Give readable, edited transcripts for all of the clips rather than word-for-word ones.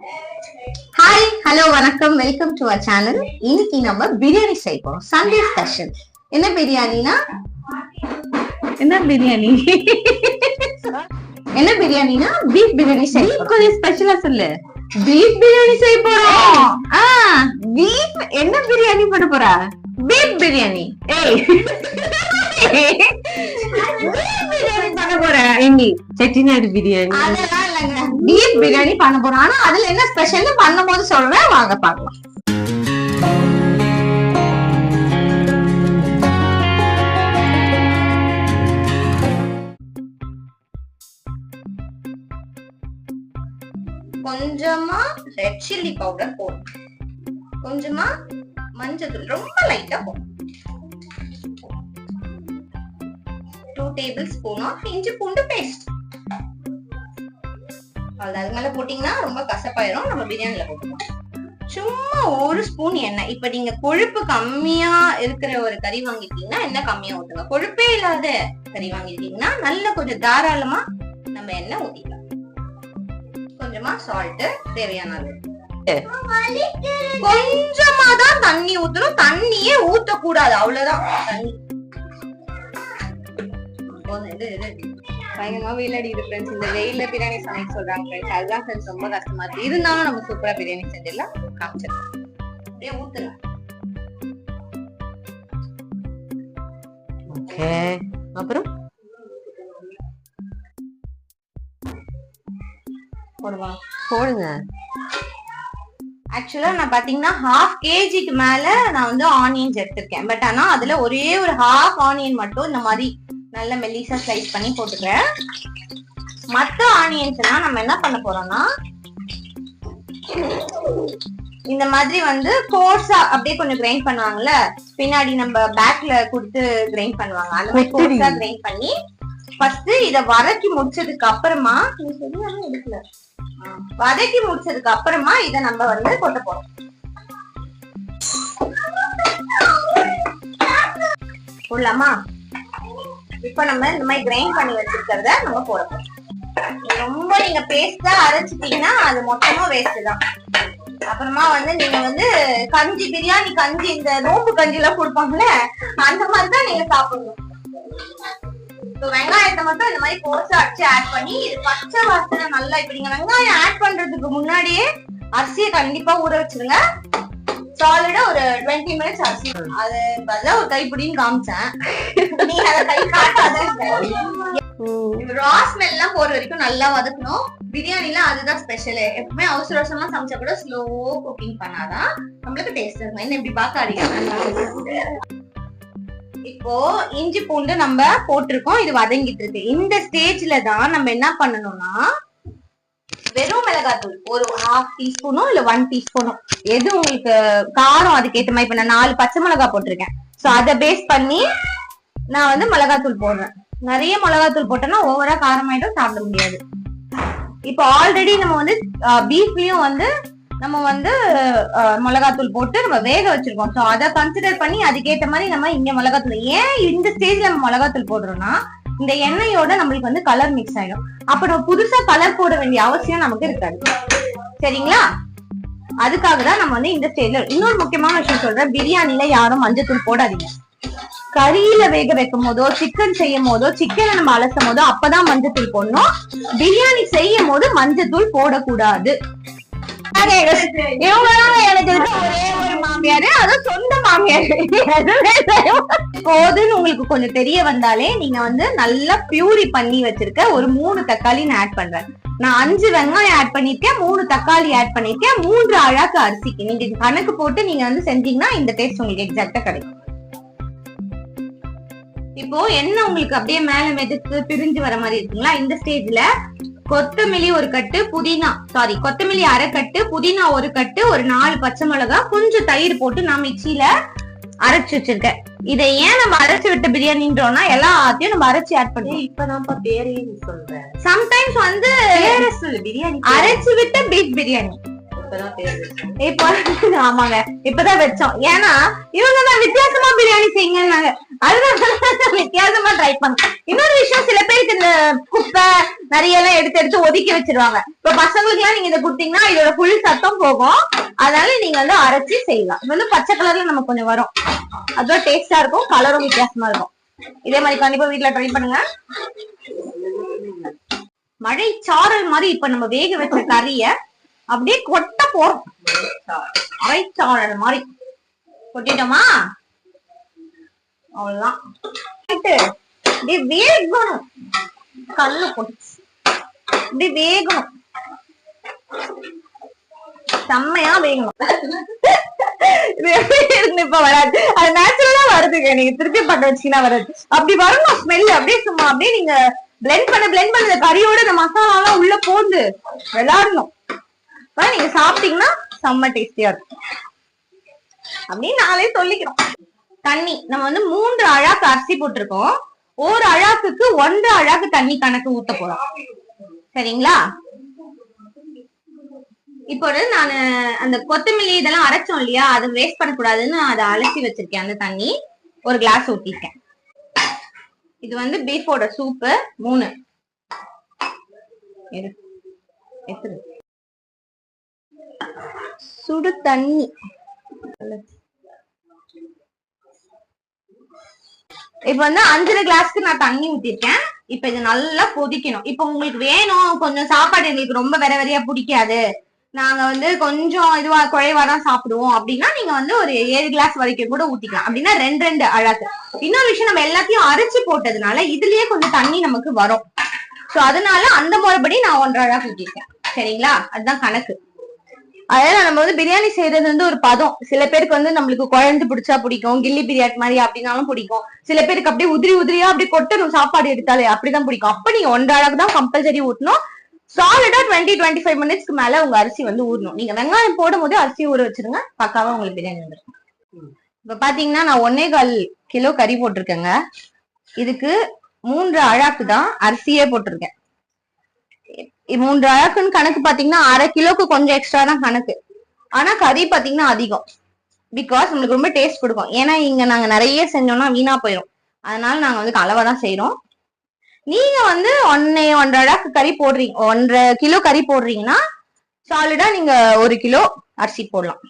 Hi hello வணக்கம், welcome to our channel. இன்னைக்கு நம்ம பிரியாணி செய்ய போறோம். Sunday special. என்ன பிரியாணினா என்ன பிரியாணினா பீஃப் பிரியாணி செய்ய கொஞ்சம் ஸ்பெஷலா சொல்லு. பீஃப் பிரியாணி செய்ய போறோம். பீஃப் என்ன பிரியாணி பண்ண போறா? பீஃப் பிரியாணி. பண்ண போறேன் செட்டிநாடு பிரியாணி. அதெல்லாம் இல்லைங்க, பீஃப் பிரியாணி பண்ண போறோம். ஆனா அதுல என்ன ஸ்பெஷல் பண்ணும் போது சொல்றேன், வாங்க பாக்கலாம். கொஞ்சமா ரெட் சில்லி பவுடர் போடும், கொஞ்சமா மஞ்சள் தூள் ரொம்ப லைட்டா போடும், 2 டேபிள் ஸ்பூன் ஆஃப் இஞ்சி பூண்டு பேஸ்ட். அதுக்கு மேல போட்டீங்கன்னா ரொம்ப கசப்பாயிரும், நம்ம பிரியாணில போட்டுக்கலாம். சும்மா 1 ஸ்பூன் எண்ணெய். இப்ப நீங்க கொழுப்பு கம்மியா இருக்கிற ஒரு கறி வாங்கிட்டீங்கன்னா எண்ணெய் கம்மியா ஊத்துங்க. கொழுப்பே இல்லாத கறி வாங்கிட்டீங்கன்னா நல்ல கொஞ்சம் தாராளமா நம்ம எண்ணெய் ஊத்திக்கலாம். கொஞ்சமா சால்ட் தேவையான அளவு. கொஞ்சமா தான் தண்ணி ஊத்தணும், தண்ணியே ஊத்த கூடாது, அவ்வளவுதான். தண்ணி பயங்கரமா வெயில் அடிக்குது ஃப்ரெண்ட்ஸ். இந்த வெயில பிரியாணி சமைக்க சொல்றாங்க ஃப்ரெண்ட்ஸ். அதுதான் ஃப்ரெண்ட்ஸ் ரொம்ப கஷ்டமா இருக்கு. இருந்தாலும் நம்ம சூப்பரா பிரியாணி செஞ்சிடலாம். காமிச்சிடலாம். அப்படியே ஊத்துலாம். ஓகே, அப்புறம் போடுங்க. ஆக்சுவலா நான் பாத்தீங்கன்னா 1/2 kgக்கு மேல நான் வந்து ஆனியன்ஸ் எடுத்திருக்கேன். பட் ஆனா அதுல ஒரே ஒரு 1/2 ஆனியன் மட்டும் இந்த மாதிரி நல்ல மெல்லிசா ஸ்லைஸ் பண்ணி போட்டுக்கிறேன். மத்த ஆனியன்ஸ் எல்லாம் நம்ம என்ன பண்ண போறோம்னா இந்த மாதிரி வந்து கோர்ஸா அப்படியே கொஞ்சம் கிரைண்ட் பண்ணுவாங்கல்ல, பின்னாடி நம்ம பேக்ல கொடுத்து கிரைண்ட் பண்ணுவாங்க, அந்த மாதிரி கோர்ஸா கிரைண்ட் பண்ணி ஃபர்ஸ்ட் இத வதக்கி முடிச்சதுக்கு அப்புறமா இத நம்ம வந்து கொட்ட போறோம். போடலாமா? இப்ப நம்ம இந்த மாதிரி கிரைண்ட் பண்ணி வச்சிருக்கிறத நம்ம போட போறோம். ரொம்ப நீங்க பேஸ்டா அரைச்சிட்டீங்கன்னா அது மொத்தமா வேஸ்ட் தான். அப்புறமா வந்து நீங்க வந்து கஞ்சி, பிரியாணி கஞ்சி, இந்த நோம்பு கஞ்சி எல்லாம் கொடுப்பாங்கல்ல, அந்த மாதிரிதான் நீங்க சாப்பிடணும். வெங்காயத்தை மட்டும் இந்த மாதிரி கோர்ஸா அடிச்சு ஆட் பண்ணி, இது பச்சை வாசனை நல்லா. இப்ப நீங்க வெங்காயம் ஆட் பண்றதுக்கு முன்னாடியே அரிசியை கண்டிப்பா ஊற வச்சிருங்க. சாலிடா ஒரு 20 மினிட்ஸ் அரிசி. அது பதிலா ஒரு கைப்பிடின்னு காமிச்சேன், நீங்க அதை கை காட்டாத. ரா ஸ்மெல் எல்லாம் போற வரைக்கும் நல்லா வதக்கணும். பிரியாணில அதுதான் ஸ்பெஷல். எப்பவுமே அவசர அவசரமா சமைச்சா கூட ஸ்லோ குக்கிங் பண்ணாதான் நம்மளுக்கு டேஸ்ட் இருக்கும். என்ன இப்படி பார்க்க அடிக்க. இப்போ இஞ்சி பூண்டு நம்ம போட்டிருக்கோம், இது வதங்கிட்டு இருக்கு. இந்த ஸ்டேஜ்ல தான் நம்ம என்ன பண்ணணும்னா வெறும் மிளகாத்தூள் ஒரு 1/2 டீஸ்பூனோ இல்ல 1 டீஸ்பூனோ, எது உங்களுக்கு காரம் அதுக்கேற்ற மாதிரி. இப்ப நான் 4 பச்சை மிளகா போட்டிருக்கேன். சோ அதை பேஸ் பண்ணி நான் வந்து மிளகாத்தூள் போடுறேன். நிறைய மிளகாத்தூள் போட்டோம்னா ஓவரா காரமாயிடும், சாப்பிட முடியாது. இப்போ ஆல்ரெடி நம்ம வந்து பீஃப்லயும் வந்து நம்ம வந்து மிளகாத்தூள் போட்டு நம்ம வேக வச்சிருக்கோம். சோ அதை கன்சிடர் பண்ணி அதுக்கேற்ற மாதிரி நம்ம இங்க மிளகாத்தூள். ஏன் இந்த ஸ்டேஜ்ல நம்ம மிளகாத்தூள் போடுறோம்னா இந்த எண்ணெயோட நம்மளுக்கு வந்து கலர் மிக்ஸ் ஆயிடும். அப்ப நம்ம புதுசா கலர் போட வேண்டிய அவசியம் நமக்கு இருக்காது. சரிங்களா? அதுக்காக தான் நம்ம வந்து இந்த ஸ்டேஜ்ல. இன்னொரு முக்கியமான விஷயம் சொல்றேன், பிரியாணில யாரும் மஞ்சத்தூள் போடாதீங்க. கறியில வேக வைக்கும் போதோ, சிக்கன் செய்யும் போதோ, சிக்கனை நம்ம அலசும் போதோ அப்பதான் மஞ்சத்தூள் போடணும். பிரியாணி செய்யும் போது மஞ்சத்தூள் போடக்கூடாது. எனக்கு ஒரே ஒரு மாமியாரு, அதுவும் சொந்த மாமியாரு. போதுன்னு உங்களுக்கு கொஞ்சம் தெரிய வந்தாலே நீங்க வந்து நல்லா பியூரி பண்ணி வச்சிருக்க ஒரு 3 தக்காளி நான் ஆட் பண்றேன். நான் 5 வெங்காயம் ஆட் பண்ணிருக்கேன், 3 தக்காளி ஆட் பண்ணிருக்கேன், 3 அழகு அரிசிக்கு. நீங்க கணக்கு போட்டு நீங்க வந்து செஞ்சீங்கன்னா இந்த டேஸ்ட் உங்களுக்கு எக்ஸாக்டா கிடைக்கும். இப்போ என்ன உங்களுக்கு அப்படியே மேல மெதுக்கு பிரிஞ்சு வர மாதிரி இருக்குங்களா? இந்த ஸ்டேஜ்ல கொத்தமல்லி ஒரு கட்டு, கொத்தமல்லி 1/2 கட்டு, புதினா 1 கட்டு, ஒரு 4 பச்சை மிளகா, கொஞ்சம் தயிர் போட்டு நான் மிக்சியில அரைச்சு வச்சிருக்கேன். இதை ஏன் நம்ம அரைச்சு விட்ட பிரியாணின்றோம்னா எல்லாத்தையும் நம்ம அரைச்சு ஆட் பண்ணுவோம். இப்பதான் பேரையும் சொல்றேன். சம்டைம்ஸ் வந்து பிரியாணி அரைச்சு விட்ட பீஃப் பிரியாணி. இப்பதான் பேர் வச்சோம். இப்போ ஆமாங்க இப்பதான் வச்சோம். ஏன்னா இவங்கதான் வித்தியாசமா பிரியாணி செய்யுங்கன்னாங்க, அதுதான் வித்தியாசமா ட்ரை பண்ண. இன்னொரு விஷயம், சில பேருக்கு இந்த குப்பை நிறைய எல்லாம் எடுத்து எடுத்து ஒதுக்கி வச்சிருவாங்க. இப்ப பசங்களுக்கு எல்லாம் நீங்க இதை கொடுத்தீங்கன்னா இதோட ஃபுல் சத்தம் போகும். அதனால நீங்க வந்து அரைச்சி செய்யலாம். இது வந்து பச்சை கலர்ல நமக்கு கொஞ்சம் வரும், அதுவும் டேஸ்டா இருக்கும், கலரும் வித்தியாசமா இருக்கும். இதே மாதிரி கண்டிப்பா வீட்டுல ட்ரை பண்ணுங்க. மழை சாரல் மாதிரி இப்ப நம்ம வேக வச்ச கறிய அப்படியே கொட்ட போறோம். மழைச்சாரல் மாதிரி கொட்டிட்டோமா, அவ்வளவுதான். அப்படியே வேகணும், கல்லு போட்டு அப்படியே வேகணும், செம்மையா வேகணும். இப்ப வராது, அது நேச்சுரலா வருதுங்க. நீங்க திருப்பி பண்ண வச்சீங்கன்னா வராது. அப்படி வரணும் ஸ்மெல். அப்படியே சும்மா அப்படியே நீங்க பிளெண்ட் பண்ண கறியோட இந்த மசாலா எல்லாம் உள்ள போந்து விளையாடணும். நீங்க சாப்பிட்டீங்கன்னா செம்ம டேஸ்டியா இருக்கும் அப்படின்னு நாளே சொல்லிக்கிறோம். தண்ணி நம்ம வந்து 3 அழாக்கு அரிசி போட்டிருக்கோம். ஒரு அழாக்குக்கு 1 அழாக்கு தண்ணி கணக்கு ஊத்த போறோம். சரிங்களா? இப்போ நான் அந்த கொத்தமல்லி இதெல்லாம் அரைச்சோம் இல்லையா, அதை வேஸ்ட் பண்ணக்கூடாதுன்னு அதை அலசி வச்சிருக்கேன். அந்த தண்ணி ஒரு கிளாஸ் ஊத்திருக்கேன். இது வந்து பீஃபோட சூப்பு 3 சுடு தண்ணி. இப்ப வந்து 5 கிளாஸ்க்கு நான் தண்ணி ஊத்திருக்கேன். இப்ப இது நல்லா கொதிக்கணும். இப்ப உங்களுக்கு வேணும் கொஞ்சம் சாப்பாடு எங்களுக்கு ரொம்ப வெற வெறையா பிடிக்காது, நாங்க வந்து கொஞ்சம் இதுவா குறைவா தான் சாப்பிடுவோம் அப்படின்னா நீங்க வந்து ஒரு 7 கிளாஸ் வரைக்கும் கூட ஊத்திக்கலாம். அப்படின்னா 2 அழகு. இன்னொரு விஷயம், நம்ம எல்லாத்தையும் அரைச்சு போட்டதுனால இதுலயே கொஞ்சம் தண்ணி நமக்கு வரும். சோ அதனால அந்த முறைப்படி நான் 1 அழகு ஊத்திருக்கேன். சரிங்களா? அதுதான் கணக்கு. அதனால நம்ம வந்து பிரியாணி செய்யறது வந்து ஒரு பதம். சில பேருக்கு வந்து நம்மளுக்கு குழஞ்சு பிடிச்சா பிடிக்கும், கில்லி பிரியாணி மாதிரி அப்படின்னாலும் பிடிக்கும். சில பேருக்கு அப்படியே உதிரி உதிரியா அப்படி கொட்டணும் சாப்பாடு எடுத்தாலே, அப்படிதான் பிடிக்கும். அப்ப நீங்க 1 அழகு தான் கம்பல்சரி ஊட்டணும். சாலிடா 20-25 மினிட்ஸ்க்கு மேல உங்க அரிசி வந்து ஊறணும். நீங்க வெங்காயம் போடும் போது அரிசி ஊற வச்சிருங்க, பக்காவா உங்களுக்கு பிரியாணி வந்துடும். இப்ப பாத்தீங்கன்னா நான் 1.25 கிலோ கறி போட்டிருக்கேங்க. இதுக்கு 3 அழாக்கு தான் அரிசியே போட்டிருக்கேன். 3 அழகுன்னு கணக்கு பாத்தீங்கன்னா 1/2 கிலோக்கு கொஞ்சம் எக்ஸ்ட்ரா தான் கணக்கு. ஆனா கறி பாத்தீங்கன்னா அதிகம். பிகாஸ் நம்மளுக்கு ரொம்ப டேஸ்ட் கொடுக்கும். ஏன்னா இங்க நாங்க நிறைய செஞ்சோம்னா வீணா போயிடும். அதனால நாங்க வந்து அளவா தான் செய்யறோம். நீங்க வந்து 1.5 அழகு கறி போடுறீங்க, 1.5 கிலோ கறி போடுறீங்கன்னா சாலிடா நீங்க 1 கிலோ அரிசி போடலாம்.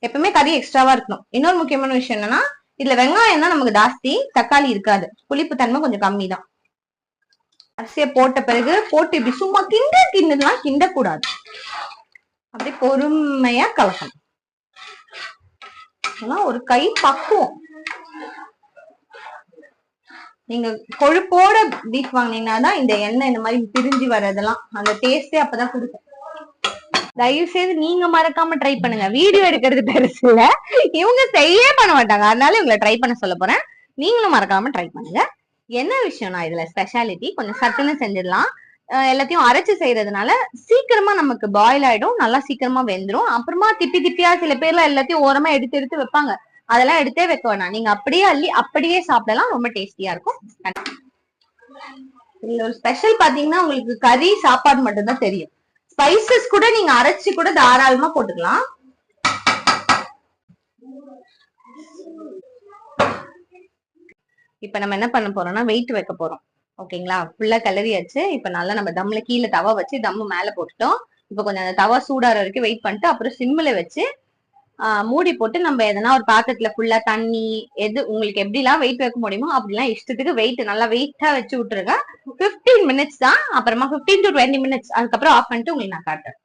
எப்பவுமே கறி எக்ஸ்ட்ராவா இருக்கணும். இன்னொரு முக்கியமான விஷயம் என்னன்னா, இதுல வெங்காயம் தான் நமக்கு ஜாஸ்தி, தக்காளி இருக்காது, புளிப்பு தன்மை கொஞ்சம் கம்மி தான். அரிசியை போட்ட பிறகு போட்டு இப்படி சும்மா கிண்டலாம், கிண்டக்கூடாது, அப்படியே பொறுமையா கலக்கணும். ஒரு கை பக்குவம். நீங்க கொழுப்போட பீஃப் வாங்கினீங்கன்னா தான் இந்த எண்ணெய் இந்த மாதிரி பிரிஞ்சு வர்றதெல்லாம் அந்த டேஸ்டே அப்பதான் கொடுக்கும். தயவு செய்து நீங்க மறக்காம ட்ரை பண்ணுங்க. வீடியோ எடுக்கிறது பெருசு இல்ல, இவங்க செய்ய பண்ண மாட்டாங்க, அதனால இவங்களை ட்ரை பண்ண சொல்ல போறேன். நீங்களும் மறக்காம ட்ரை பண்ணுங்க. என்ன விஷயம்னா இதுல ஸ்பெஷாலிட்டி கொஞ்சம் சட்டுன்னு செஞ்சிடலாம். எல்லாத்தையும் அரைச்சு செய்யறதுனால சீக்கிரமா நமக்கு பாயில் ஆயிடும், நல்லா சீக்கிரமா வெந்துடும். அப்புறமா திப்பியா சில பேர்ல எல்லாத்தையும் ஓரமா எடுத்து எடுத்து வைப்பாங்க, அதெல்லாம் எடுத்தே வைக்க வேணாம். நீங்க அப்படியே அள்ளி அப்படியே சாப்பிடலாம், ரொம்ப டேஸ்டியா இருக்கும். இதுல ஒரு ஸ்பெஷல் பாத்தீங்கன்னா உங்களுக்கு கறி சாப்பாடு மட்டும் தான் தெரியும். ஸ்பைசஸ் கூட நீங்க அரைச்சு கூட தாராளமா போட்டுக்கலாம். இப்ப நம்ம என்ன பண்ண போறோம்னா வெயிட் வைக்க போறோம். ஓகேங்களா? ஃபுல்லா கிளறியாச்சு. இப்ப நல்லா நம்ம தம்ல கீழே தவா வச்சு தம்மு மேல போட்டுட்டோம். இப்ப கொஞ்சம் அந்த தவா சூடாற வரைக்கும் வெயிட் பண்ணிட்டு அப்புறம் சிம்ல வச்சு மூடி போட்டு நம்ம எதனா ஒரு பாத்திரத்துல ஃபுல்லா தண்ணி எது உங்களுக்கு எப்படிலாம் வெயிட் வைக்க முடியுமோ அப்படிலாம் இஷ்டத்துக்கு வெயிட் நல்லா வெயிட்டா வச்சு விட்டுருங்க. 15 மினிட்ஸ் தான். அப்புறமா 15 to 20 மினிட்ஸ் அதுக்கப்புறம் ஆஃப் பண்ணிட்டு உங்களுக்கு நான் காட்டுறேன்.